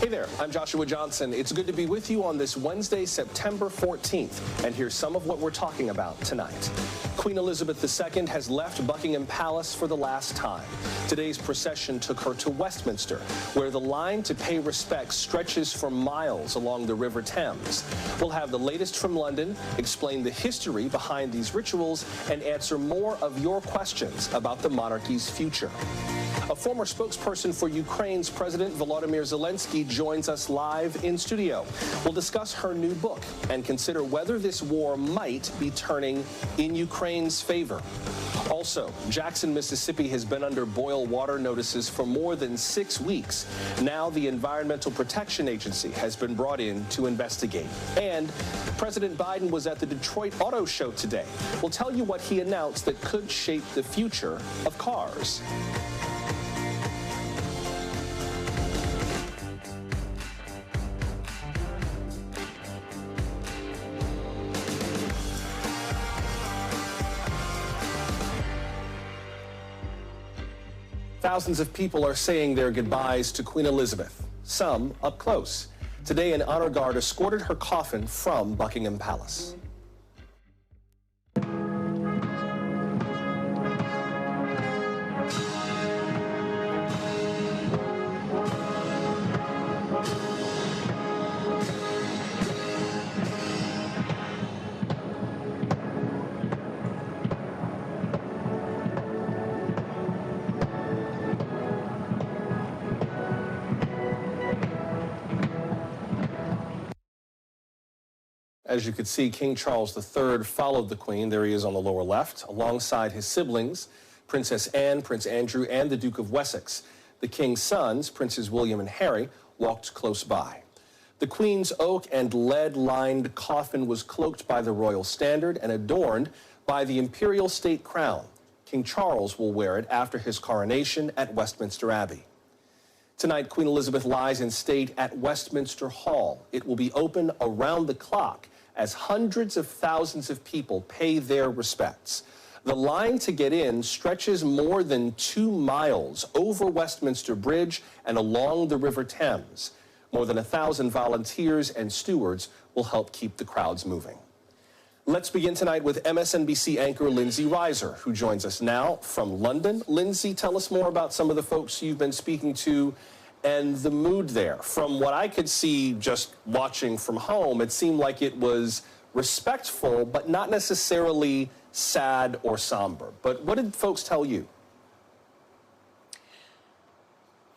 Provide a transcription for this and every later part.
Hey there, I'm Joshua Johnson. It's good to be with you on this Wednesday, September 14th. And here's some of what we're talking about tonight. Queen Elizabeth II has left Buckingham Palace for the last time. Today's procession took her to Westminster, where the line to pay respects stretches for miles along the River Thames. We'll have the latest from London, explain the history behind these rituals, and answer more of your questions about the monarchy's future. A former spokesperson for Ukraine's President Volodymyr Zelenskyy joins us live in studio. We'll discuss her new book and consider whether this war might be turning in Ukraine's favor. Also, Jackson, Mississippi has been under boil water notices for more than 6 weeks. Now the Environmental Protection Agency has been brought in to investigate. And President Biden was at the Detroit Auto Show today. We'll tell you what he announced that could shape the future of cars. Thousands of people are saying their goodbyes to Queen Elizabeth, some up close. Today, an honor guard escorted her coffin from Buckingham Palace. As you could see, King Charles III followed the Queen. There he is on the lower left, alongside his siblings, Princess Anne, Prince Andrew, and the Duke of Wessex. The King's sons, Princes William and Harry, walked close by. The Queen's oak and lead-lined coffin was cloaked by the royal standard and adorned by the imperial state crown. King Charles will wear it after his coronation at Westminster Abbey. Tonight, Queen Elizabeth lies in state at Westminster Hall. It will be open around the clock as hundreds of thousands of people pay their respects. The line to get in stretches more than 2 miles over Westminster Bridge and along the River Thames. More than 1,000 volunteers and stewards will help keep the crowds moving. Let's begin tonight with MSNBC anchor Lindsay Reiser, who joins us now from London. Lindsay, tell us more about some of the folks you've been speaking to and the mood there. From what I could see just watching from home, it seemed like it was respectful, but not necessarily sad or somber. But what did folks tell you?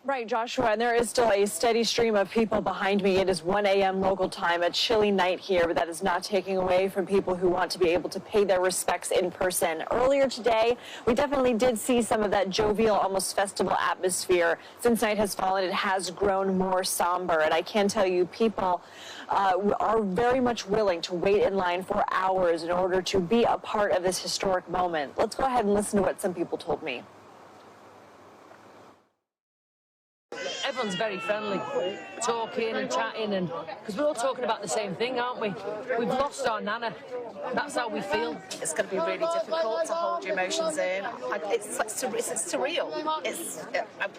Right, Joshua, and there is still a steady stream of people behind me. It is 1 a.m. local time, a chilly night here, but that is not taking away from people who want to be able to pay their respects in person. Earlier today, we definitely did see some of that jovial, almost festival atmosphere. Since night has fallen, it has grown more somber, and I can tell you people are very much willing to wait in line for hours in order to be a part of this historic moment. Let's go ahead and listen to what some people told me. Everyone's very friendly, talking and chatting, and because we're all talking about the same thing, aren't we? We've lost our Nana. That's how we feel. It's going to be really difficult to hold your emotions in. It's surreal.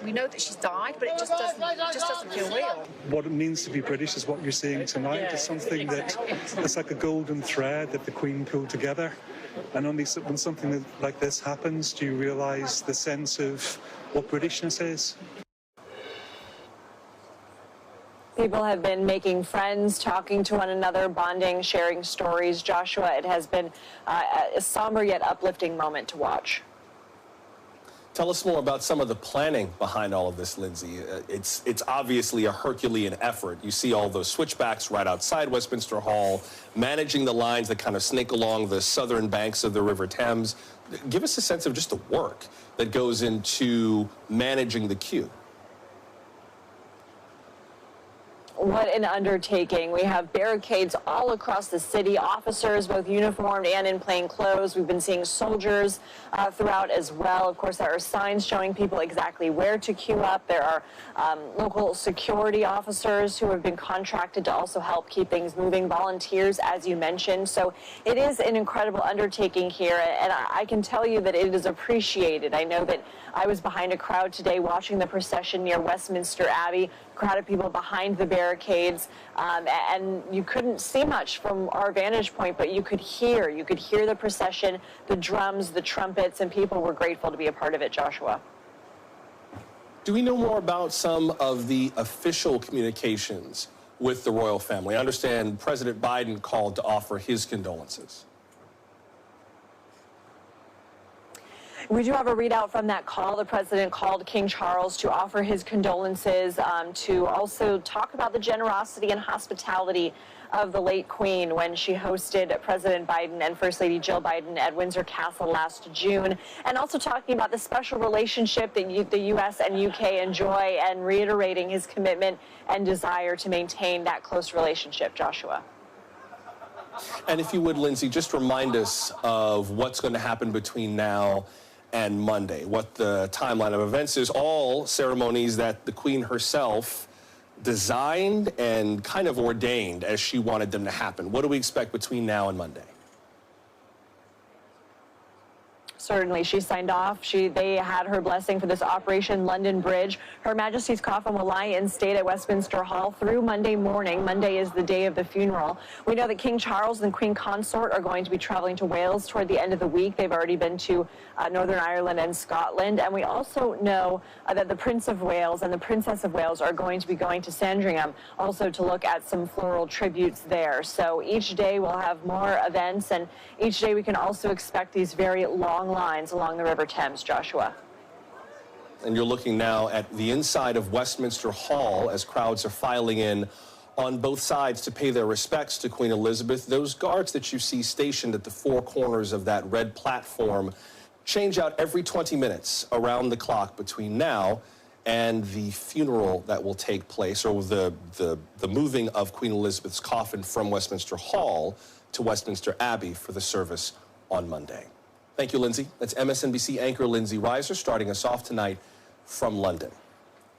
We know that she's died, but it just doesn't feel real. What it means to be British is what you're seeing tonight. It's something that's like a golden thread that the Queen pulled together. And only when something like this happens do you realise the sense of what Britishness is. People have been making friends, talking to one another, bonding, sharing stories. Joshua, it has been a somber yet uplifting moment to watch. Tell us more about some of the planning behind all of this, Lindsay. It's obviously a Herculean effort. You see all those switchbacks right outside Westminster Hall, managing the lines that kind of snake along the southern banks of the River Thames. Give us a sense of just the work that goes into managing the queue. What an undertaking. We have barricades all across the city, officers both uniformed and in plain clothes. We've been seeing soldiers throughout as well. Of course, there are signs showing people exactly where to queue up. There are local security officers who have been contracted to also help keep things moving, volunteers, as you mentioned. So it is an incredible undertaking here, and I can tell you that it is appreciated. I know that I was behind a crowd today watching the procession near Westminster Abbey. crowd of people behind the barricades, and you couldn't see much from our vantage point, but you could hear the procession, the drums, the trumpets, and people were grateful to be a part of it, Joshua. Do we know more about some of the official communications with the royal family? I understand President Biden called to offer his condolences. We do have a readout from that call. The president called King Charles to offer his condolences, to also talk about the generosity and hospitality of the late Queen when she hosted President Biden and First Lady Jill Biden at Windsor Castle last June, and also talking about the special relationship that the U.S. and U.K. enjoy, and reiterating his commitment and desire to maintain that close relationship, Joshua. And if you would, Lindsay, just remind us of what's going to happen between now and Monday, what the timeline of events is, all ceremonies that the Queen herself designed and kind of ordained as she wanted them to happen. What do we expect between now and Monday? Certainly, she signed off. They had her blessing for this Operation London Bridge. Her Majesty's coffin will lie in state at Westminster Hall through Monday morning. Monday is the day of the funeral. We know that King Charles and Queen Consort are going to be traveling to Wales toward the end of the week. They've already been to Northern Ireland and Scotland. And we also know that the Prince of Wales and the Princess of Wales are going to be going to Sandringham, also to look at some floral tributes there. So each day we'll have more events, and each day we can also expect these very long lines along the River Thames, Joshua. And you're looking now at the inside of Westminster Hall as crowds are filing in on both sides to pay their respects to Queen Elizabeth. Those guards that you see stationed at the four corners of that red platform change out every 20 minutes around the clock between now and the funeral that will take place, or the moving of Queen Elizabeth's coffin from Westminster Hall to Westminster Abbey for the service on Monday. Thank you, Lindsay. That's MSNBC anchor Lindsay Reiser starting us off tonight from London.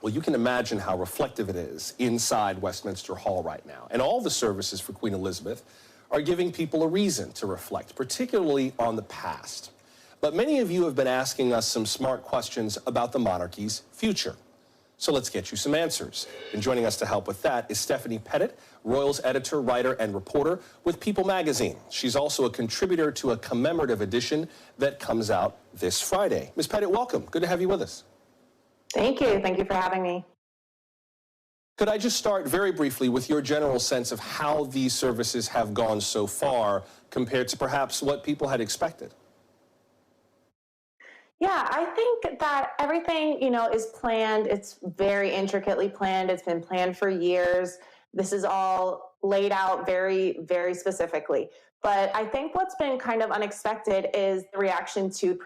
Well, you can imagine how reflective it is inside Westminster Hall right now. And all the services for Queen Elizabeth are giving people a reason to reflect, particularly on the past. But many of you have been asking us some smart questions about the monarchy's future. So let's get you some answers. And joining us to help with that is Stephanie Pettit, Royals editor, writer, and reporter with People magazine. She's also a contributor to a commemorative edition that comes out this Friday. Ms. Pettit, welcome. Good to have you with us. Thank you. Thank you for having me. Could I just start very briefly with your general sense of how these services have gone so far compared to perhaps what people had expected? Yeah, I think that everything, is planned. It's very intricately planned. It's been planned for years. This is all laid out very, very specifically. But I think what's been kind of unexpected is the reaction to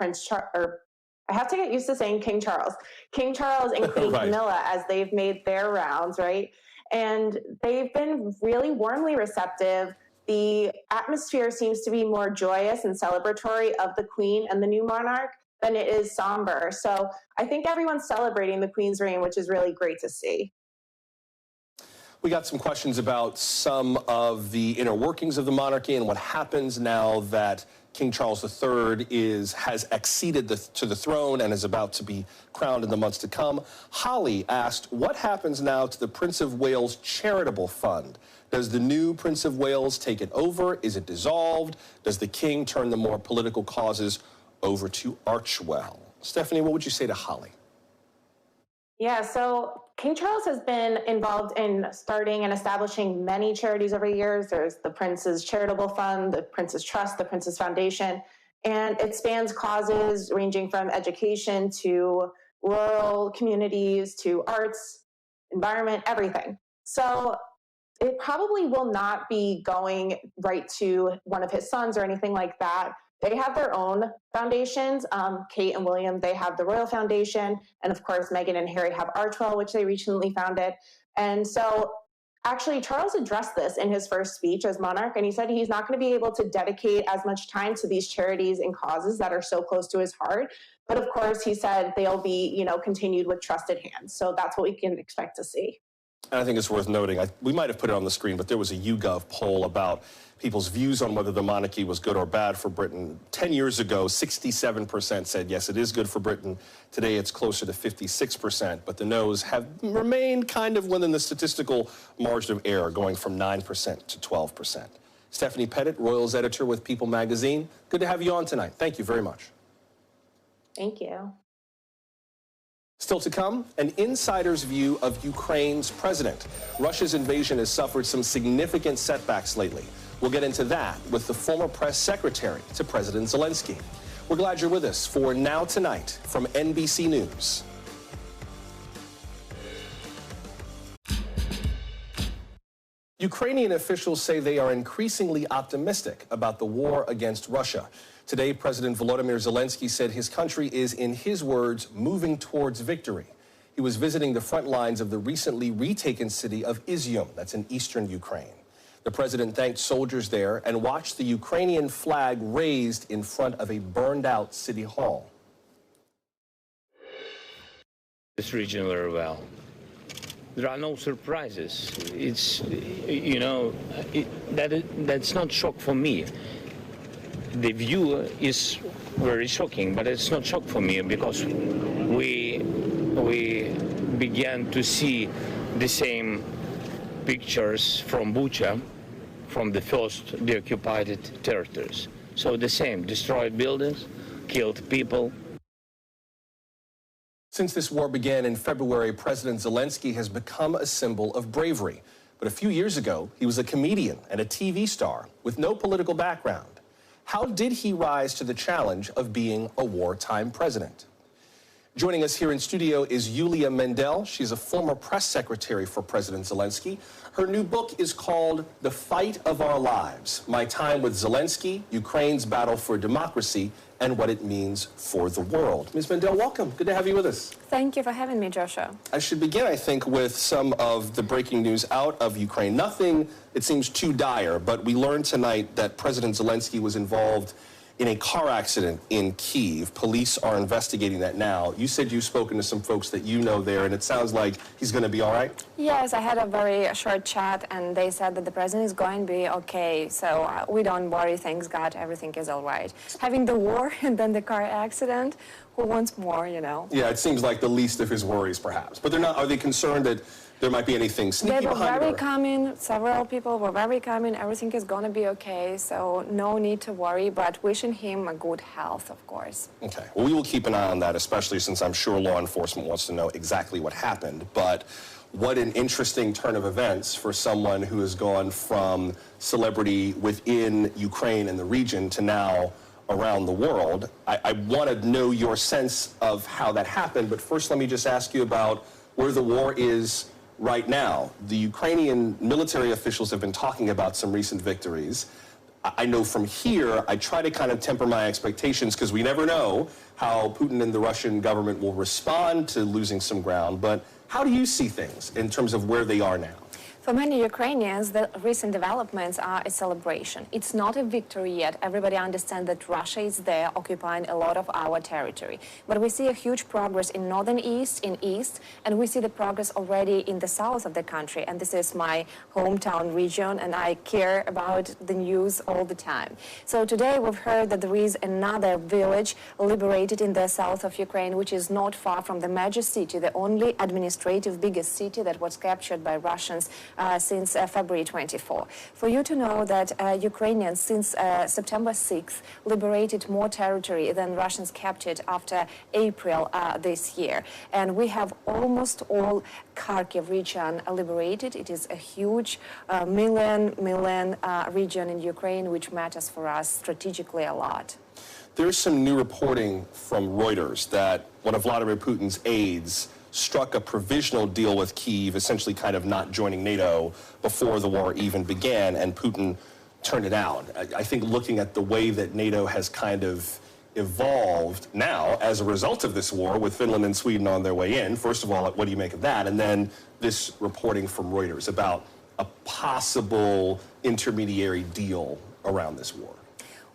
I have to get used to saying King Charles. King Charles and Queen Right. Camilla, as they've made their rounds, right? And they've been really warmly receptive. The atmosphere seems to be more joyous and celebratory of the Queen and the new monarch than it is somber. So I think everyone's celebrating the Queen's reign, which is really great to see. We got some questions about some of the inner workings of the monarchy and what happens now that King Charles III has acceded to the throne and is about to be crowned in the months to come. Holly asked, what happens now to the Prince of Wales Charitable Fund? Does the new Prince of Wales take it over? Is it dissolved? Does the king turn the more political causes over to Archewell? Stephanie, what would you say to Holly? Yeah, so King Charles has been involved in starting and establishing many charities over the years. There's the Prince's Charitable Fund, the Prince's Trust, the Prince's Foundation, and it spans causes ranging from education to rural communities to arts, environment, everything. So it probably will not be going right to one of his sons or anything like that. They have their own foundations. Kate and William, they have the Royal Foundation. And of course, Meghan and Harry have Archewell, which they recently founded. And so actually, Charles addressed this in his first speech as monarch. And he said he's not going to be able to dedicate as much time to these charities and causes that are so close to his heart. But of course, he said they'll be, continued with trusted hands. So that's what we can expect to see. And I think it's worth noting, we might have put it on the screen, but there was a YouGov poll about people's views on whether the monarchy was good or bad for Britain. 10 years ago, 67% said, yes, it is good for Britain. Today, it's closer to 56%, but the no's have remained kind of within the statistical margin of error, going from 9% to 12%. Stephanie Pettit, Royals editor with People magazine. Good to have you on tonight. Thank you very much. Thank you. Still to come, an insider's view of Ukraine's president. Russia's invasion has suffered some significant setbacks lately. We'll get into that with the former press secretary to President Zelenskyy. We're glad you're with us for Now Tonight from NBC News. Ukrainian officials say they are increasingly optimistic about the war against Russia. Today, President Volodymyr Zelenskyy said his country is, in his words, moving towards victory. He was visiting the front lines of the recently retaken city of Izium, that's in eastern Ukraine. The president thanked soldiers there and watched the Ukrainian flag raised in front of a burned-out city hall. This region very well. There are no surprises. It's, you know, that's not shock for me. The view is very shocking, but it's not shock for me because we began to see the same pictures from Bucha, from the first deoccupied territories. So the same, destroyed buildings, killed people. Since this war began in February, President Zelenskyy has become a symbol of bravery. But a few years ago, he was a comedian and a TV star with no political background. How did he rise to the challenge of being a wartime president? Joining us here in studio is Yulia Mendel. She's a former press secretary for President Zelenskyy. Her new book is called The Fight of Our Lives: My Time with Zelenskyy, Ukraine's Battle for Democracy, and What It Means for the World. Ms. Mendel, welcome. Good to have you with us. Thank you for having me, Joshua. I should begin, I think, with some of the breaking news out of Ukraine. Nothing, it seems, too dire, but we learned tonight that President Zelenskyy was involved in a car accident in Kyiv. Police are investigating that now. You said you've spoken to some folks that you know there, and it sounds like he's going to be all right? Yes, I had a very short chat, and they said that the president is going to be okay. So we don't worry, thanks God, everything is all right. Having the war and then the car accident, who wants more, you know? Yeah, it seems like the least of his worries, perhaps. But they're not, are they concerned that there might be anything sneaky behind it? They were very calming. Several people were very calming. Everything is going to be okay, so no need to worry, but wishing him a good health, of course. Okay. Well, we will keep an eye on that, especially since I'm sure law enforcement wants to know exactly what happened. But what an interesting turn of events for someone who has gone from celebrity within Ukraine and the region to now around the world. I want to know your sense of how that happened, but first let me just ask you about where the war is right now. The Ukrainian military officials have been talking about some recent victories. I know from here, I try to kind of temper my expectations because we never know how Putin and the Russian government will respond to losing some ground, but how do you see things in terms of where they are now? For many Ukrainians, the recent developments are a celebration. It's not a victory yet. Everybody understands that Russia is there occupying a lot of our territory. But we see a huge progress in northern east, in east, and we see the progress already in the south of the country. And this is my hometown region, and I care about the news all the time. So today we've heard that there is another village liberated in the south of Ukraine, which is not far from the major city, the only administrative biggest city that was captured by Russians since February 24. For you to know that Ukrainians since September 6th liberated more territory than Russians captured after April this year. And we have almost all Kharkiv region liberated. It is a huge million region in Ukraine, which matters for us strategically a lot. There's some new reporting from Reuters that one of Vladimir Putin's aides struck a provisional deal with Kyiv, essentially kind of not joining NATO before the war even began, and Putin turned it down. I think looking at the way that NATO has kind of evolved now as a result of this war, with Finland and Sweden on their way in, first of all, what do you make of that? And then this reporting from Reuters about a possible intermediary deal around this war.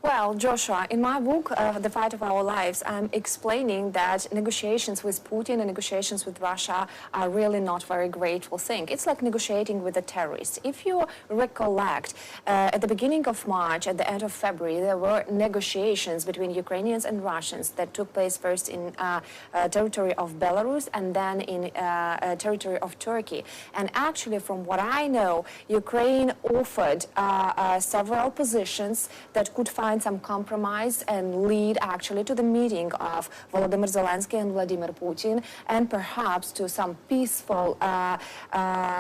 Well, Joshua, in my book, The Fight of Our Lives, I'm explaining that negotiations with Putin and negotiations with Russia are really not very grateful thing. It's like negotiating with a terrorist. If you recollect, at the beginning of March, at the end of February, there were negotiations between Ukrainians and Russians that took place first in territory of Belarus and then in territory of Turkey. And actually, from what I know, Ukraine offered several positions that could find some compromise and lead actually to the meeting of Volodymyr Zelenskyy and Vladimir Putin, and perhaps to some peaceful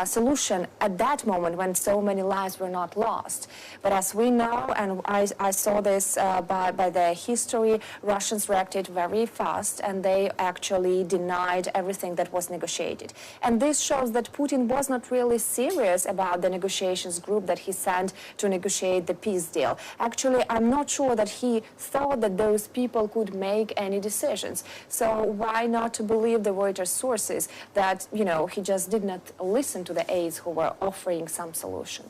solution at that moment when so many lives were not lost. But as we know, and I saw this by the history, Russians reacted very fast and they actually denied everything that was negotiated. And this shows that Putin was not really serious about the negotiations group that he sent to negotiate the peace deal. Actually, I'm not sure that he thought that those people could make any decisions. So why not to believe the Reuters sources that, you know, he just did not listen to the aides who were offering some solution?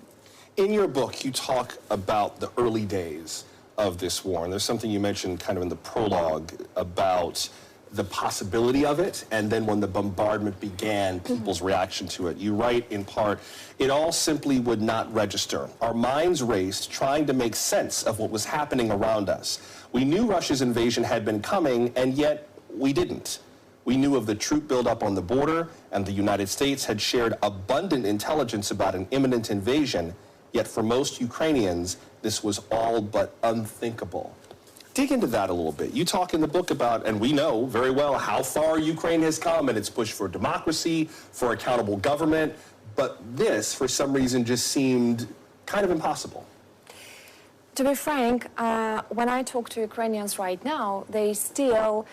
In your book, you talk about the early days of this war, and there's something you mentioned kind of in the prologue about the possibility of it, and then when the bombardment began, people's reaction to it. You write in part, it all simply would not register. Our minds raced, trying to make sense of what was happening around us. We knew Russia's invasion had been coming, and yet we didn't. We knew of the troop buildup on the border, and the United States had shared abundant intelligence about an imminent invasion, yet for most Ukrainians, this was all but unthinkable. Dig into that a little bit. You talk in the book about, and we know very well how far Ukraine has come and its push for democracy, for accountable government, but this, for some reason, just seemed kind of impossible. To be frank, when I talk to Ukrainians right now, they still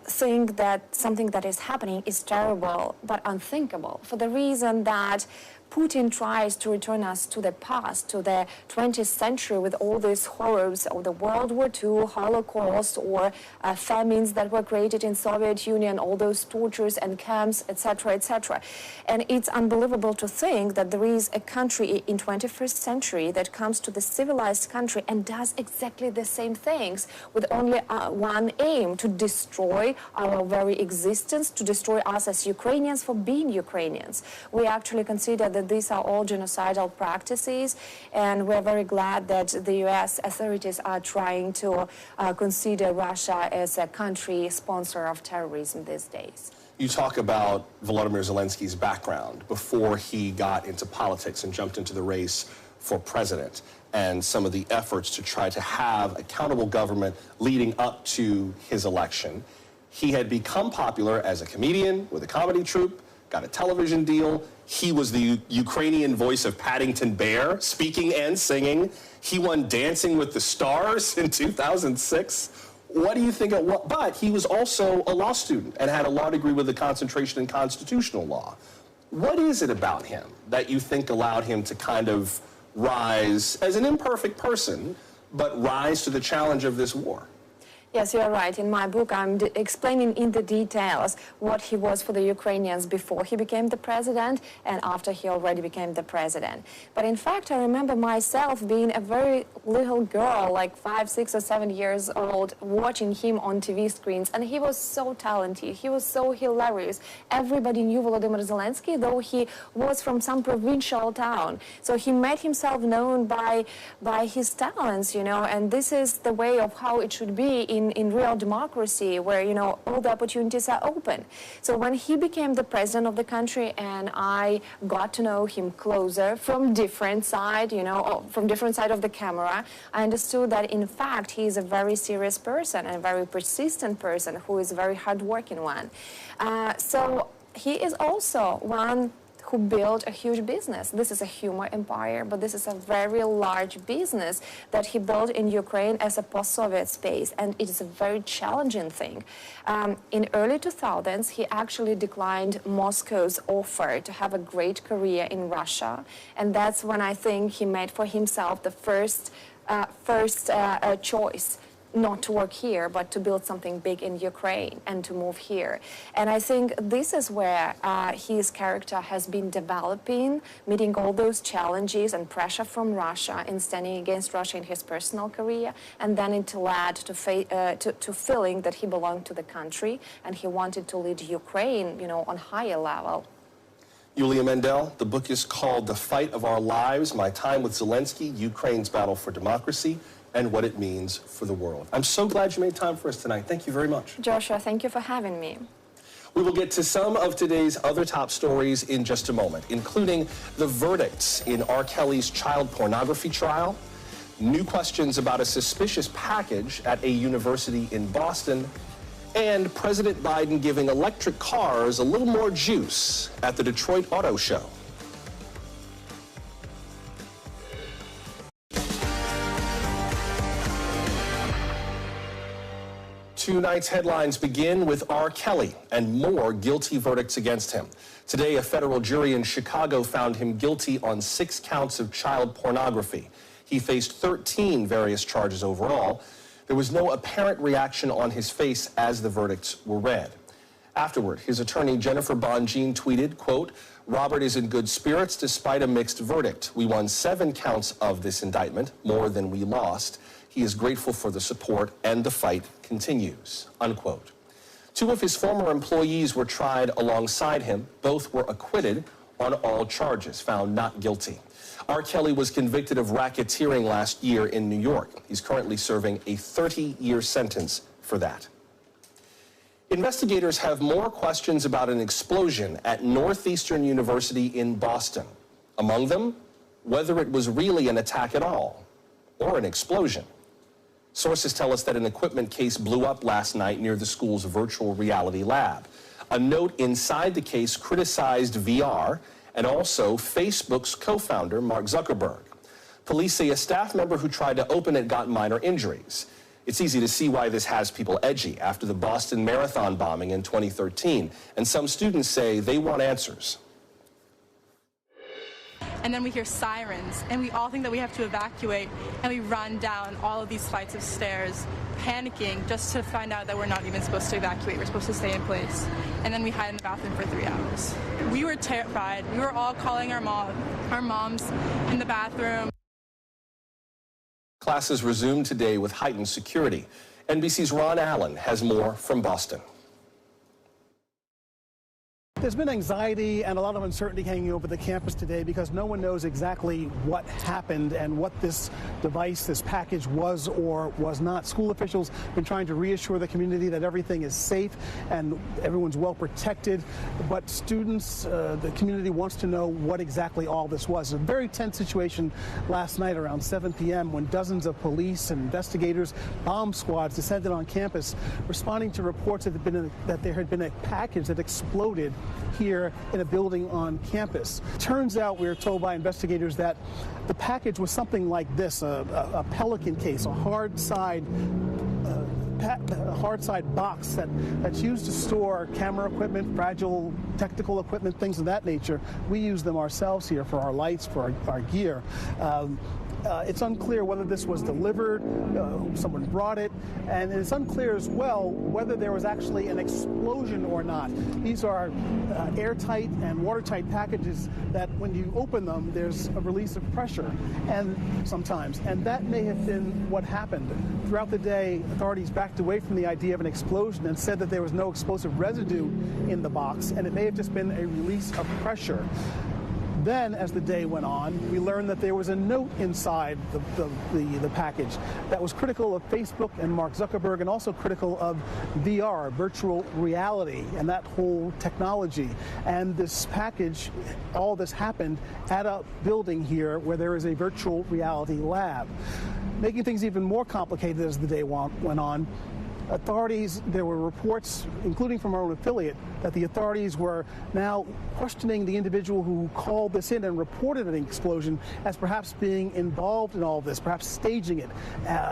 think that something that is happening is terrible but unthinkable, for the reason that Putin tries to return us to the past, to the 20th century, with all these horrors of the World War II, Holocaust, or famines that were created in Soviet Union, all those tortures and camps, etc., etc. And it's unbelievable to think that there is a country in 21st century that comes to the civilized country and does exactly the same things with only one aim: to destroy our very existence, to destroy us as Ukrainians for being Ukrainians. We actually consider that these are all genocidal practices, and we're very glad that the US authorities are trying to consider Russia as a country sponsor of terrorism these days. You talk about Volodymyr Zelensky's background before he got into politics and jumped into the race for president, and some of the efforts to try to have accountable government leading up to his election. He had become popular as a comedian with a comedy troupe, got a television deal. He was the Ukrainian voice of Paddington Bear, speaking and singing. He won Dancing with the Stars in 2006. What do you think of what? But he was also a law student and had a law degree with a concentration in constitutional law. What is it about him that you think allowed him to kind of rise as an imperfect person, but rise to the challenge of this war? Yes, you are right. In my book, I'm explaining in the details what he was for the Ukrainians before he became the president and after he already became the president. But in fact, I remember myself being a very little girl, like 5, 6, or 7 years old, watching him on TV screens. And he was so talented. He was so hilarious. Everybody knew Volodymyr Zelenskyy, though he was from some provincial town. So he made himself known by his talents, you know, and this is the way of how it should be in real democracy, where, you know, all the opportunities are open. So when he became the president of the country and I got to know him closer from different side, you know, from different side of the camera, I understood that in fact he is a very serious person and a very persistent person who is a very hardworking one. So he is also one who built a huge business. This is a humor empire, but this is a very large business that he built in Ukraine as a post-Soviet space, and it is a very challenging thing. In early 2000s, he actually declined Moscow's offer to have a great career in Russia, and that's when I think he made for himself the first choice not to work here, but to build something big in Ukraine and to move here. And I think this is where his character has been developing, meeting all those challenges and pressure from Russia and standing against Russia in his personal career. And then it led to feeling that he belonged to the country and he wanted to lead Ukraine, you know, on higher level. Yulia Mendel, the book is called The Fight of Our Lives, My Time with Zelenskyy, Ukraine's Battle for Democracy, and What It Means for the World. I'm so glad you made time for us tonight. Thank you very much. Joshua, thank you for having me. We will get to some of today's other top stories in just a moment, including the verdicts in R. Kelly's child pornography trial, new questions about a suspicious package at a university in Boston, and President Biden giving electric cars a little more juice at the Detroit Auto Show. Tonight's headlines begin with R. Kelly and more guilty verdicts against him. Today, a federal jury in Chicago found him guilty on 6 counts of child pornography. He faced 13 various charges overall. There was no apparent reaction on his face as the verdicts were read. Afterward, his attorney Jennifer Bonjean tweeted, quote, "Robert is in good spirits despite a mixed verdict. We won 7 counts of this indictment, more than we lost. He is grateful for the support and the fight continues," unquote. 2 of his former employees were tried alongside him. Both were acquitted on all charges, found not guilty. R. Kelly was convicted of racketeering last year in New York. He's currently serving a 30-year sentence for that. Investigators have more questions about an explosion at Northeastern University in Boston. Among them, whether it was really an attack at all or an explosion. Sources tell us that an equipment case blew up last night near the school's virtual reality lab. A note inside the case criticized VR and also Facebook's co-founder, Mark Zuckerberg. Police say a staff member who tried to open it got minor injuries. It's easy to see why this has people edgy after the Boston Marathon bombing in 2013, and some students say they want answers. And then we hear sirens, and we all think that we have to evacuate, and we run down all of these flights of stairs, panicking, just to find out that we're not even supposed to evacuate. We're supposed to stay in place. And then we hide in the bathroom for 3 hours. We were terrified. We were all calling our moms in the bathroom. Classes resumed today with heightened security. NBC's Ron Allen has more from Boston. There's been anxiety and a lot of uncertainty hanging over the campus today because no one knows exactly what happened and what this device, this package was or was not. School officials have been trying to reassure the community that everything is safe and everyone's well protected, but students, the community wants to know what exactly all this was. A very tense situation last night around 7 p.m. when dozens of police and investigators, bomb squads descended on campus responding to reports that there had been a package that exploded here in a building on campus. Turns out, we were told by investigators, that the package was something like this, a Pelican case, a hard side box that's used to store camera equipment, fragile technical equipment, things of that nature. We use them ourselves here for our lights, for our gear. It's unclear whether this was delivered, someone brought it, and it's unclear as well whether there was actually an explosion or not. These are airtight and watertight packages that when you open them, there's a release of pressure, and sometimes, and that may have been what happened. Throughout the day, authorities backed away from the idea of an explosion and said that there was no explosive residue in the box, and it may have just been a release of pressure. Then, as the day went on, we learned that there was a note inside the package that was critical of Facebook and Mark Zuckerberg, and also critical of VR, virtual reality, and that whole technology. And this package, all this happened at a building here where there is a virtual reality lab. Making things even more complicated as the day went on, authorities, there were reports, including from our own affiliate, that the authorities were now questioning the individual who called this in and reported an explosion as perhaps being involved in all of this, perhaps staging it,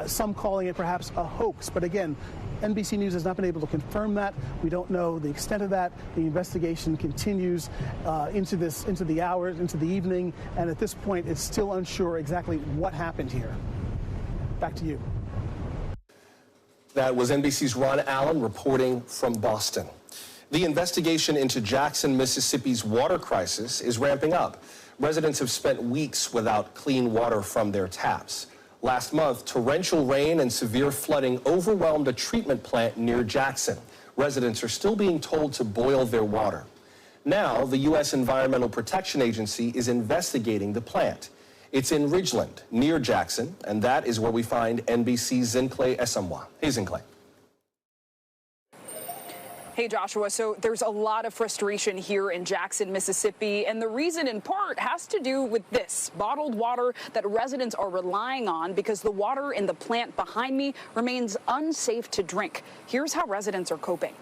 some calling it perhaps a hoax. But again, NBC News has not been able to confirm that. We don't know the extent of that. The investigation continues into the hours, into the evening, and at this point, it's still unsure exactly what happened here. Back to you. That was NBC's Ron Allen reporting from Boston. The investigation into Jackson, Mississippi's water crisis is ramping up. Residents have spent weeks without clean water from their taps. Last month, torrential rain and severe flooding overwhelmed a treatment plant near Jackson. Residents are still being told to boil their water. Now, the U.S. Environmental Protection Agency is investigating the plant. It's in Ridgeland, near Jackson, and that is where we find NBC's Zelenskyy Esamwa. Hey, Zelenskyy. Hey, Joshua. So there's a lot of frustration here in Jackson, Mississippi, and the reason in part has to do with this bottled water that residents are relying on because the water in the plant behind me remains unsafe to drink. Here's how residents are coping.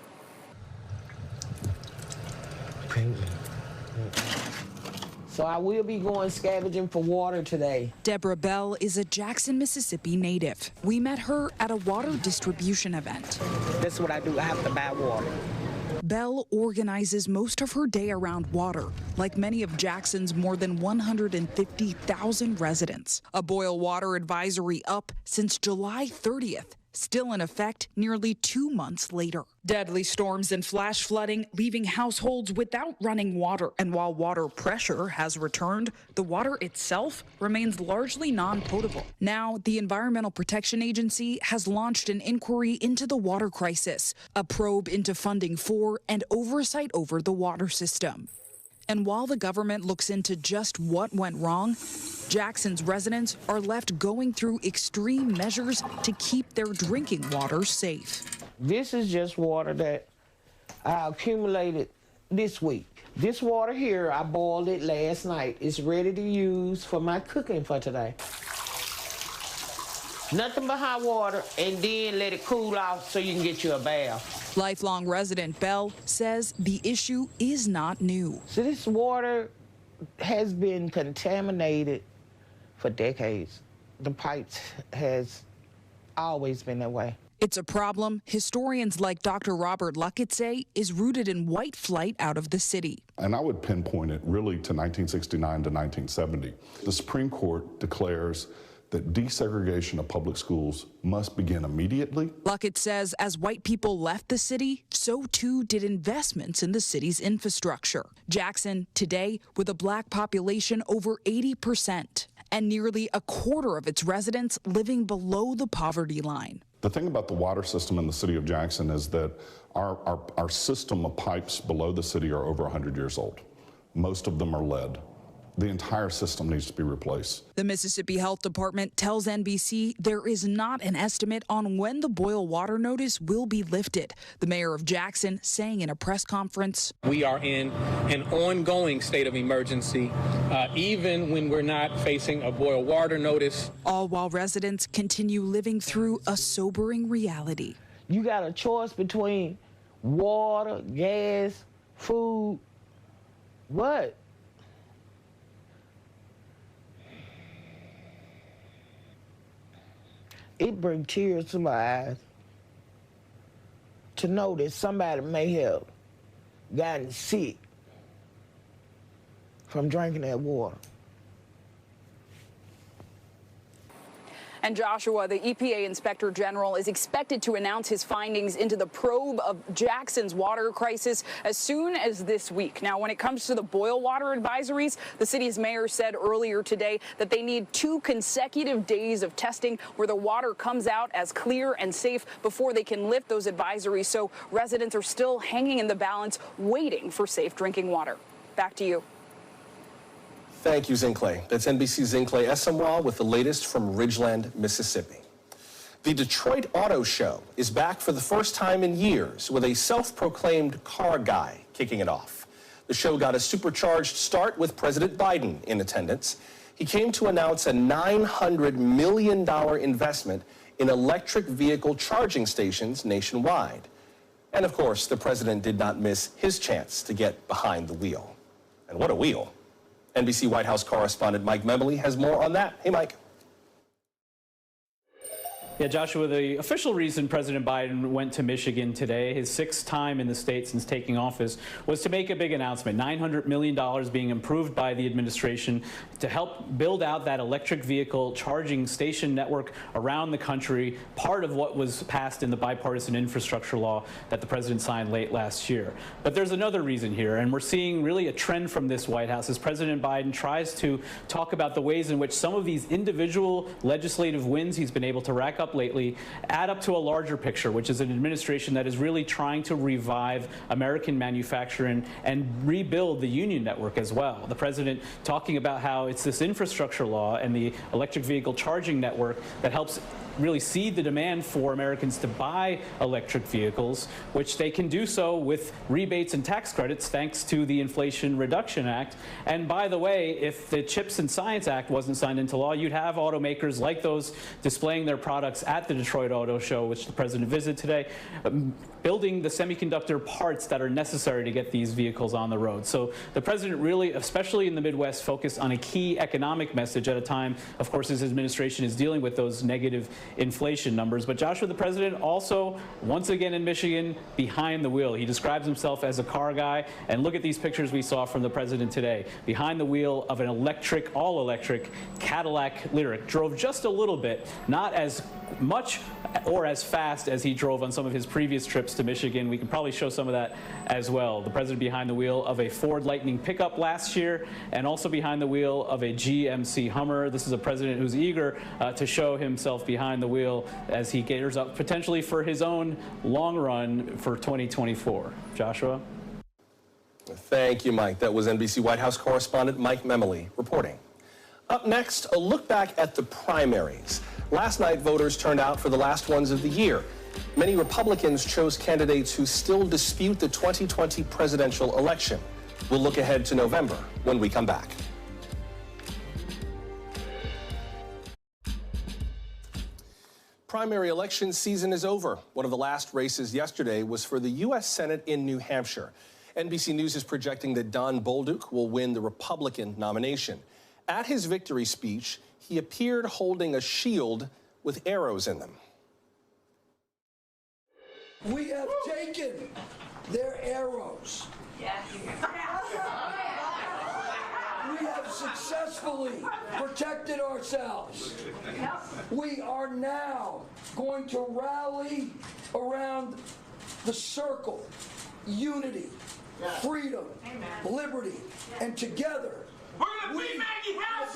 So I will be going scavenging for water today. Deborah Bell is a Jackson, Mississippi native. We met her at a water distribution event. That's what I do. I have to buy water. Bell organizes most of her day around water, like many of Jackson's more than 150,000 residents. A boil water advisory up since July 30th. Still in effect nearly 2 months later. Deadly storms and flash flooding leaving households without running water. And while water pressure has returned, the water itself remains largely non-potable. Now, the Environmental Protection Agency has launched an inquiry into the water crisis, a probe into funding for and oversight over the water system. And while the government looks into just what went wrong, Jackson's residents are left going through extreme measures to keep their drinking water safe. This is just water that I accumulated this week. This water here, I boiled it last night. It's ready to use for my cooking for today. Nothing but hot water, and then let it cool off so you can get you a bath. Lifelong resident Bell says the issue is not new. So this water has been contaminated for decades. The pipes has always been that way. It's a problem historians like Dr. Robert Luckett say is rooted in white flight out of the city. And I would pinpoint it really to 1969 to 1970. The Supreme Court declares that desegregation of public schools must begin immediately. Luckett says as white people left the city, so too did investments in the city's infrastructure. Jackson, today, with a black population over 80%, and nearly a quarter of its residents living below the poverty line. The thing about the water system in the city of Jackson is that our system of pipes below the city are over 100 years old. Most of them are lead. The entire system needs to be replaced. The Mississippi Health Department tells NBC there is not an estimate on when the boil water notice will be lifted. The mayor of Jackson saying in a press conference, "We are in an ongoing state of emergency, even when we're not facing a boil water notice." All while residents continue living through a sobering reality. You got a choice between water, gas, food, what? It brings tears to my eyes to know that somebody may have gotten sick from drinking that water. And Joshua, the EPA Inspector General, is expected to announce his findings into the probe of Jackson's water crisis as soon as this week. Now, when it comes to the boil water advisories, the city's mayor said earlier today that they need 2 consecutive days of testing where the water comes out as clear and safe before they can lift those advisories. So residents are still hanging in the balance, waiting for safe drinking water. Back to you. Thank you, Zelenskyy. That's NBC's Zelenskyy Esamwa with the latest from Ridgeland, Mississippi. The Detroit Auto Show is back for the first time in years with a self-proclaimed car guy kicking it off. The show got a supercharged start with President Biden in attendance. He came to announce a $900 million investment in electric vehicle charging stations nationwide. And of course, the president did not miss his chance to get behind the wheel. And what a wheel. NBC White House correspondent Mike Memoli has more on that. Hey, Mike. Yeah, Joshua, the official reason President Biden went to Michigan today, his 6th time in the state since taking office, was to make a big announcement. $900 million being approved by the administration to help build out that electric vehicle charging station network around the country, part of what was passed in the bipartisan infrastructure law that the president signed late last year. But there's another reason here, and we're seeing really a trend from this White House as President Biden tries to talk about the ways in which some of these individual legislative wins he's been able to rack up lately add up to a larger picture, which is an administration that is really trying to revive American manufacturing and rebuild the union network as well. The president talking about how it's this infrastructure law and the electric vehicle charging network that helps really seed the demand for Americans to buy electric vehicles, which they can do so with rebates and tax credits thanks to the Inflation Reduction Act. And by the way, if the Chips and Science Act wasn't signed into law, you'd have automakers like those displaying their products at the Detroit Auto Show, which the president visited today, building the semiconductor parts that are necessary to get these vehicles on the road. So the president really, especially in the Midwest, focused on a key economic message at a time, of course, his administration is dealing with those negative inflation numbers. But Joshua, the president also, once again in Michigan, behind the wheel. He describes himself as a car guy. And look at these pictures we saw from the president today. Behind the wheel of an electric, all-electric Cadillac Lyric. Drove just a little bit, not as much or as fast as he drove on some of his previous trips to Michigan. We can probably show some of that as well. The president behind the wheel of a Ford Lightning pickup last year, and also behind the wheel of a GMC Hummer. This is a president who's eager to show himself behind the wheel as he gears up potentially for his own long run for 2024. Joshua? Thank you, Mike. That was NBC White House correspondent Mike Memoli reporting. Up next, a look back at the primaries. Last night, voters turned out for the last ones of the year. Many Republicans chose candidates who still dispute the 2020 presidential election. We'll look ahead to November when we come back. Primary election season is over. One of the last races yesterday was for the U.S. Senate in New Hampshire. NBC News is projecting that Don Bolduc will win the Republican nomination. At his victory speech, he appeared holding a shield with arrows in them. We have taken their arrows. We have successfully protected ourselves. We are now going to rally around the circle, unity, freedom, liberty, and together. We're going to beat Maggie House!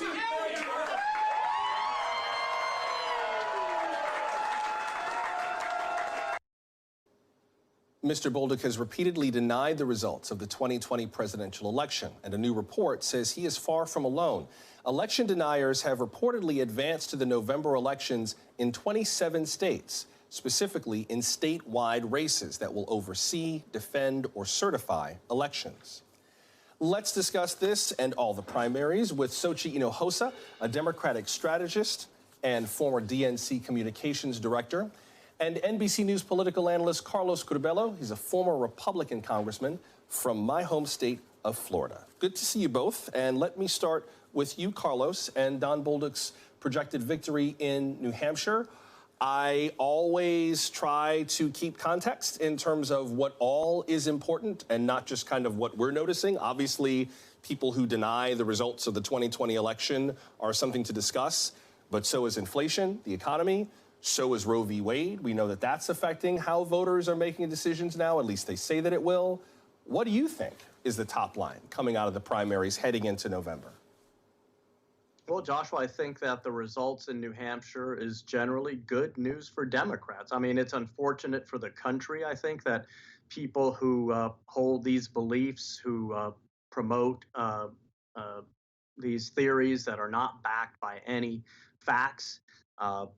Mr. Bolduc has repeatedly denied the results of the 2020 presidential election, and a new report says he is far from alone. Election deniers have reportedly advanced to the November elections in 27 states, specifically in statewide races that will oversee, defend, or certify elections. Let's discuss this and all the primaries with Xochitl Hinojosa, a Democratic strategist and former DNC communications director, and NBC News political analyst Carlos Curbelo. He's a former Republican congressman from my home state of Florida. Good to see you both. And let me start with you, Carlos, and Don Bolduc's projected victory in New Hampshire. I always try to keep context in terms of what all is important and not just kind of what we're noticing. Obviously, people who deny the results of the 2020 election are something to discuss, but so is inflation, the economy. So is Roe v. Wade. We know that that's affecting how voters are making decisions now. At least they say that it will. What do you think is the top line coming out of the primaries heading into November? Well, Joshua, I think that the results in New Hampshire is generally good news for Democrats. I mean, it's unfortunate for the country, I think, that people who hold these beliefs, who promote these theories that are not backed by any facts,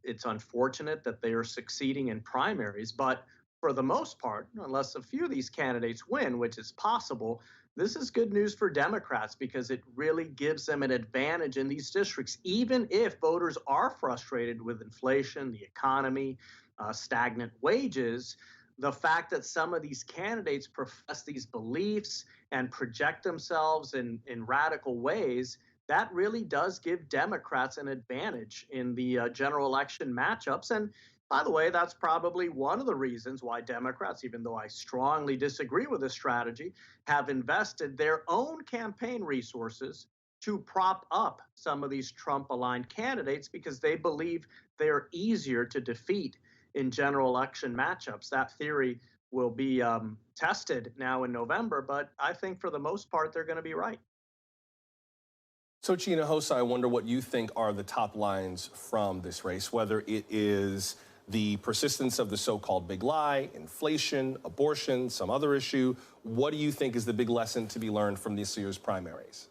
it's unfortunate that they are succeeding in primaries, but for the most part, unless a few of these candidates win, which is possible, this is good news for Democrats because it really gives them an advantage in these districts, even if voters are frustrated with inflation, the economy, stagnant wages. The fact that some of these candidates profess these beliefs and project themselves in radical ways, that really does give Democrats an advantage in the general election matchups. And, by the way, that's probably one of the reasons why Democrats, even though I strongly disagree with this strategy, have invested their own campaign resources to prop up some of these Trump-aligned candidates because they believe they're easier to defeat in general election matchups. That theory will be tested now in November, but I think for the most part, they're going to be right. So, Gina Hossa, I wonder what you think are the top lines from this race, whether it is the persistence of the so-called big lie, inflation, abortion, some other issue. What do you think is the big lesson to be learned from this year's primaries?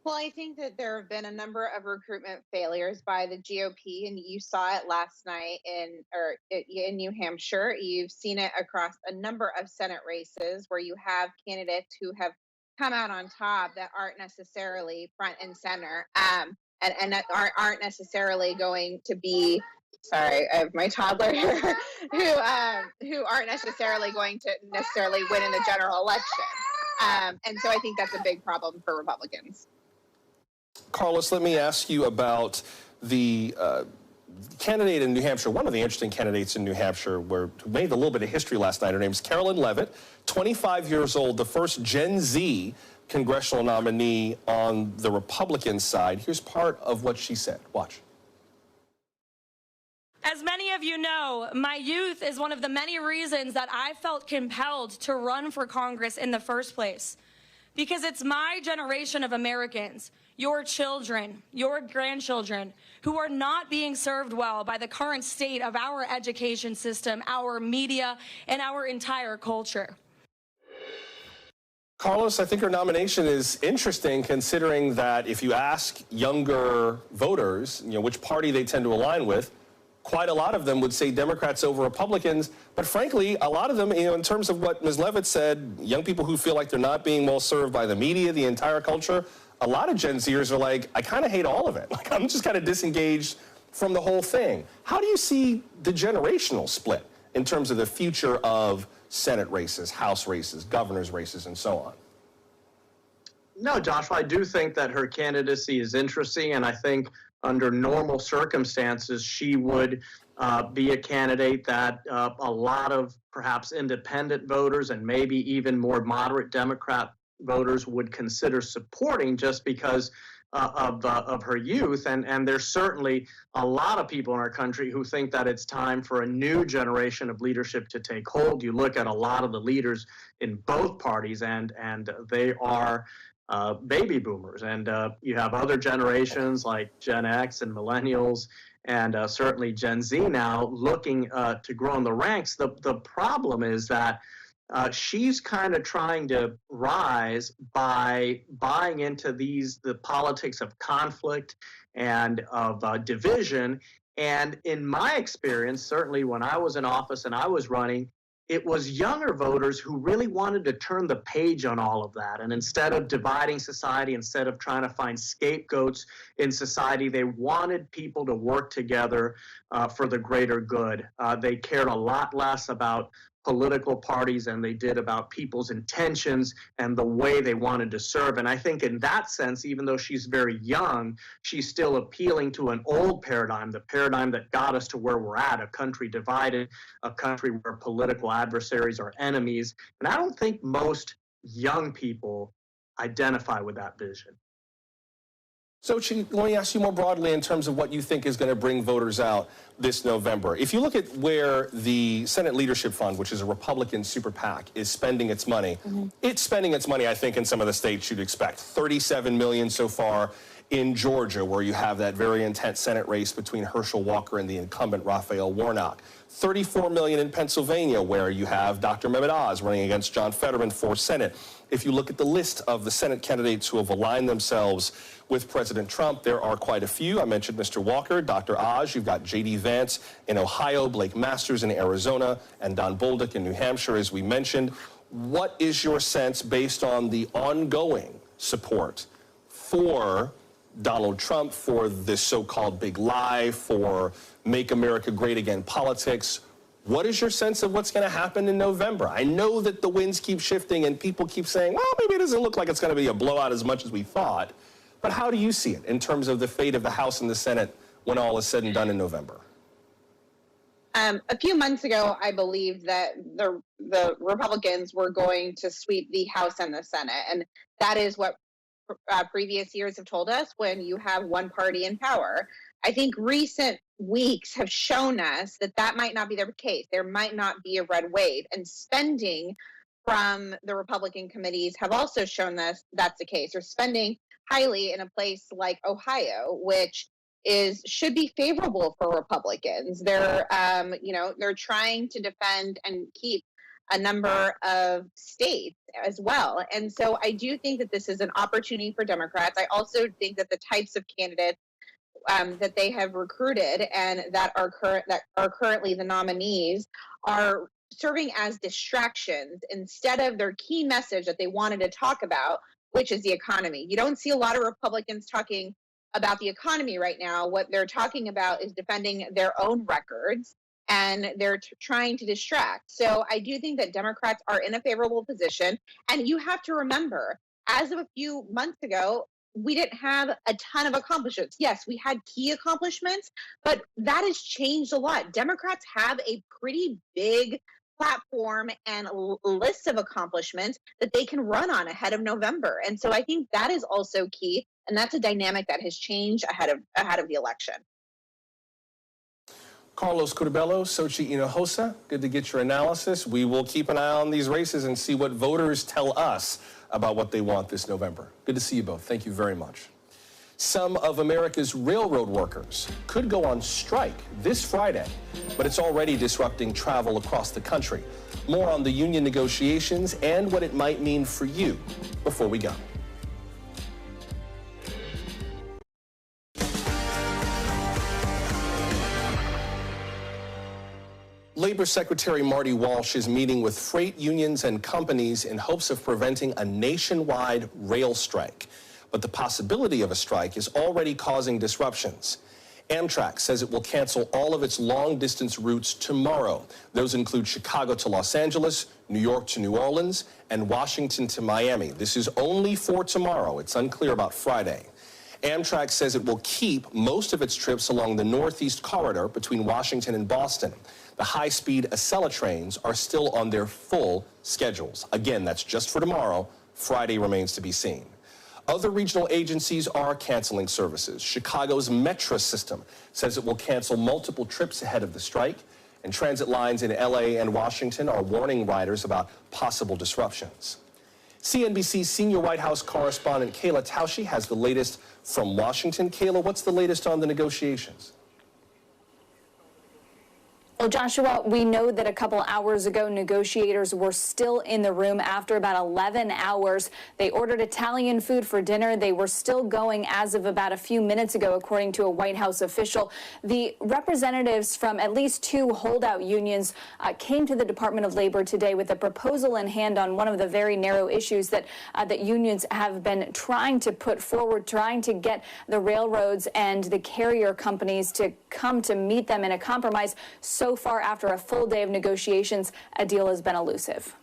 Well, I think that there have been a number of recruitment failures by the GOP, and you saw it last night in New Hampshire. You've seen it across a number of Senate races where you have candidates who have come out on top that aren't necessarily front and center, and that aren't necessarily going to be. Sorry, I have my toddler here, who aren't necessarily going to win in the general election, and so I think that's a big problem for Republicans. Carlos, let me ask you about the candidate in New Hampshire, one of the interesting candidates in New Hampshire who made a little bit of history last night. Her name is Carolyn Levitt, 25 years old, the first Gen Z congressional nominee on the Republican side. Here's part of what she said. Watch. As many of you know, my youth is one of the many reasons that I felt compelled to run for Congress in the first place. Because it's my generation of Americans, your children, your grandchildren, who are not being served well by the current state of our education system, our media, and our entire culture. Carlos, I think her nomination is interesting considering that if you ask younger voters, which party they tend to align with, quite a lot of them would say Democrats over Republicans. But frankly, a lot of them, in terms of what Ms. Levitt said, young people who feel like they're not being well served by the media, the entire culture, a lot of Gen Zers are like, I kind of hate all of it. Like, I'm just kind of disengaged from the whole thing. How do you see the generational split in terms of the future of Senate races, House races, governor's races, and so on? No, Joshua, I do think that her candidacy is interesting, and I think under normal circumstances, she would be a candidate that a lot of perhaps independent voters and maybe even more moderate Democrat voters would consider supporting just because of her youth. And there's certainly a lot of people in our country who think that it's time for a new generation of leadership to take hold. You look at a lot of the leaders in both parties, and they are baby boomers, and you have other generations like Gen X and millennials, and certainly Gen Z now looking to grow in the ranks. The problem is that she's kind of trying to rise by buying into the politics of conflict and of division. And in my experience, certainly when I was in office and I was running, it was younger voters who really wanted to turn the page on all of that. And instead of dividing society, instead of trying to find scapegoats in society, they wanted people to work together for the greater good. They cared a lot less about political parties than they did about people's intentions and the way they wanted to serve. And I think in that sense, even though she's very young, she's still appealing to an old paradigm, the paradigm that got us to where we're at, a country divided, a country where political adversaries are enemies. And I don't think most young people identify with that vision. So, let me ask you more broadly in terms of what you think is going to bring voters out this November. If you look at where the Senate Leadership Fund, which is a Republican super PAC, is spending its money, it's spending its money, I think, in some of the states you'd expect. $37 million so far in Georgia, where you have that very intense Senate race between Herschel Walker and the incumbent Raphael Warnock. $34 million in Pennsylvania, where you have Dr. Mehmet Oz running against John Fetterman for Senate. If you look at the list of the Senate candidates who have aligned themselves with President Trump, there are quite a few. I mentioned Mr. Walker, Dr. Oz, you've got J.D. Vance in Ohio, Blake Masters in Arizona, and Don Bolduc in New Hampshire, as we mentioned. What is your sense, based on the ongoing support for Donald Trump, for this so-called big lie, for Make America Great Again politics? What is your sense of what's going to happen in November? I know that the winds keep shifting and people keep saying, well, maybe it doesn't look like it's going to be a blowout as much as we thought. But how do you see it in terms of the fate of the House and the Senate when all is said and done in November? A few months ago, I believe that the Republicans were going to sweep the House and the Senate, and that is what previous years have told us when you have one party in power. I think recent weeks have shown us that that might not be the case. There might not be a red wave, and spending from the Republican committees have also shown us that's the case. They're spending highly in a place like Ohio, which should be favorable for Republicans. They're they're trying to defend and keep a number of states as well. And so I do think that this is an opportunity for Democrats. I also think that the types of candidates that they have recruited and that are currently the nominees are serving as distractions instead of their key message that they wanted to talk about, which is the economy. You don't see a lot of Republicans talking about the economy right now. What they're talking about is defending their own records, and they're trying to distract. So I do think that Democrats are in a favorable position. And you have to remember, as of a few months ago, we didn't have a ton of accomplishments. Yes, we had key accomplishments, but that has changed a lot. Democrats have a pretty big platform and list of accomplishments that they can run on ahead of November. And so I think that is also key. And that's a dynamic that has changed ahead of the election. Carlos Curbelo, Xochitl Hinojosa, good to get your analysis. We will keep an eye on these races and see what voters tell us about what they want this November. Good to see you both. Thank you very much. Some of America's railroad workers could go on strike this Friday, but it's already disrupting travel across the country. More on the union negotiations and what it might mean for you before we go. Labor Secretary Marty Walsh is meeting with freight unions and companies in hopes of preventing a nationwide rail strike. But the possibility of a strike is already causing disruptions. Amtrak says it will cancel all of its long-distance routes tomorrow. Those include Chicago to Los Angeles, New York to New Orleans, and Washington to Miami. This is only for tomorrow. It's unclear about Friday. Amtrak says it will keep most of its trips along the Northeast corridor between Washington and Boston. The high-speed Acela trains are still on their full schedules. Again, that's just for tomorrow. Friday remains to be seen. Other regional agencies are canceling services. Chicago's Metra system says it will cancel multiple trips ahead of the strike, and transit lines in LA and Washington are warning riders about possible disruptions. CNBC senior White House correspondent Kayla Tausche has the latest from Washington. Kayla, what's the latest on the negotiations? Well, Joshua, we know that a couple hours ago, negotiators were still in the room after about 11 hours. They ordered Italian food for dinner. They were still going as of about a few minutes ago, according to a White House official. The representatives from at least two holdout unions came to the Department of Labor today with a proposal in hand on one of the very narrow issues that unions have been trying to put forward, trying to get the railroads and the carrier companies to come to meet them in a compromise. So far, after a full day of negotiations, a deal has been elusive.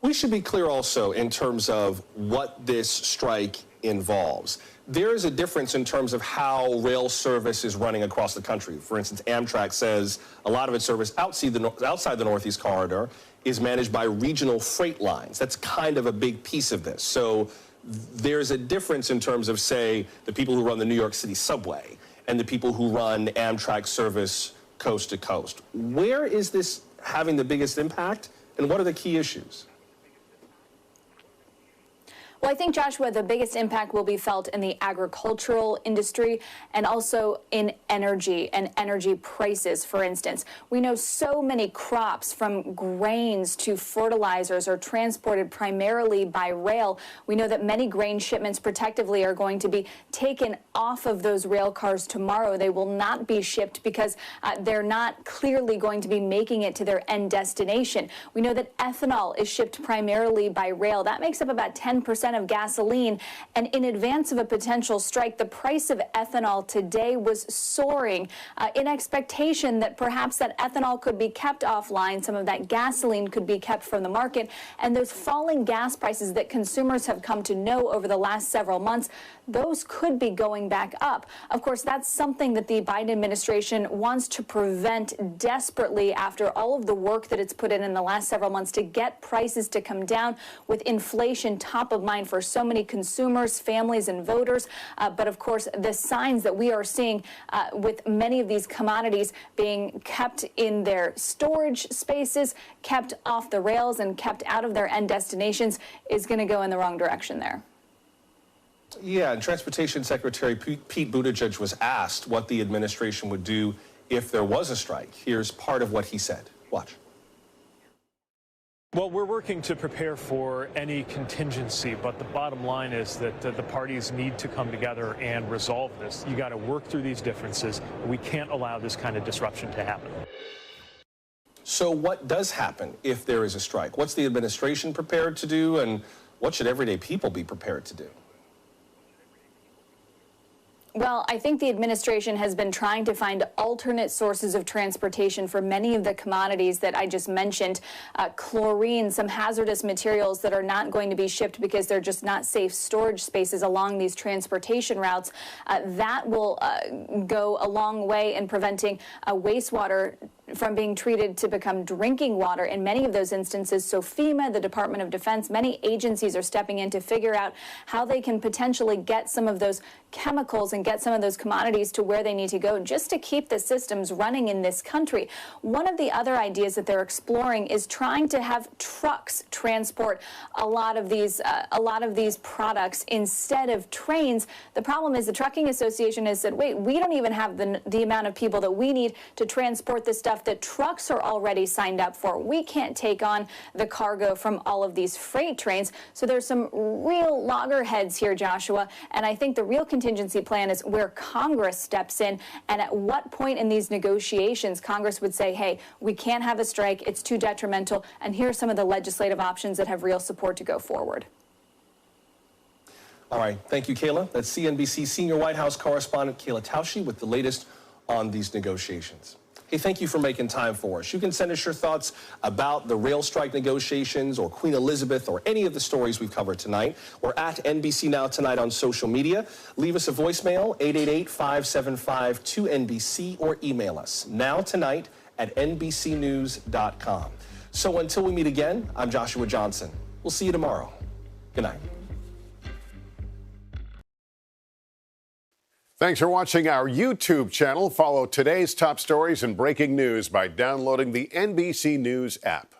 We should be clear also in terms of what this strike involves. There is a difference in terms of how rail service is running across the country. For instance, Amtrak says a lot of its service outside the Northeast Corridor is managed by regional freight lines. That's kind of a big piece of this. So there's a difference in terms of, say, the people who run the New York City subway and the people who run Amtrak service coast to coast. Where is this having the biggest impact, and what are the key issues? Well, I think, Joshua, the biggest impact will be felt in the agricultural industry and also in energy and energy prices, for instance. We know so many crops, from grains to fertilizers, are transported primarily by rail. We know that many grain shipments protectively are going to be taken off of those rail cars tomorrow. They will not be shipped because they're not clearly going to be making it to their end destination. We know that ethanol is shipped primarily by rail. That makes up about 10% can of gasoline. And in advance of a potential strike, the price of ethanol today was soaring in expectation that perhaps that ethanol could be kept offline, some of that gasoline could be kept from the market, and those falling gas prices that consumers have come to know over the last several months, those could be going back up. Of course, that's something that the Biden administration wants to prevent desperately after all of the work that it's put in the last several months to get prices to come down, with inflation top of mind for so many consumers, families, and voters. But of course, the signs that we are seeing with many of these commodities being kept in their storage spaces, kept off the rails, and kept out of their end destinations is going to go in the wrong direction there. Yeah, and Transportation Secretary Pete Buttigieg was asked what the administration would do if there was a strike. Here's part of what he said. Watch. Well, we're working to prepare for any contingency, but the bottom line is that the parties need to come together and resolve this. You got to work through these differences. We can't allow this kind of disruption to happen. So what does happen if there is a strike? What's the administration prepared to do, and what should everyday people be prepared to do? Well, I think the administration has been trying to find alternate sources of transportation for many of the commodities that I just mentioned. Chlorine, some hazardous materials that are not going to be shipped because they're just not safe storage spaces along these transportation routes. That will go a long way in preventing wastewater from being treated to become drinking water in many of those instances. So FEMA, the Department of Defense, many agencies are stepping in to figure out how they can potentially get some of those chemicals and get some of those commodities to where they need to go just to keep the systems running in this country. One of the other ideas that they're exploring is trying to have trucks transport a lot of these products instead of trains. The problem is the Trucking Association has said, wait, we don't even have the amount of people that we need to transport this stuff that trucks are already signed up for. We can't take on the cargo from all of these freight trains. So there's some real loggerheads here, Joshua, and I think the real contingency plan is where Congress steps in, and at what point in these negotiations Congress would say, hey, we can't have a strike, it's too detrimental, and here are some of the legislative options that have real support to go forward. All right, thank you, Kayla. That's CNBC senior White House correspondent Kayla Tausche with the latest on these negotiations. Hey, thank you for making time for us. You can send us your thoughts about the rail strike negotiations or Queen Elizabeth or any of the stories we've covered tonight. We're at NBC Now Tonight on social media. Leave us a voicemail, 888-575-2NBC, or email us nowtonight@nbcnews.com. So until we meet again, I'm Joshua Johnson. We'll see you tomorrow. Good night. Thanks for watching our YouTube channel. Follow today's top stories and breaking news by downloading the NBC News app.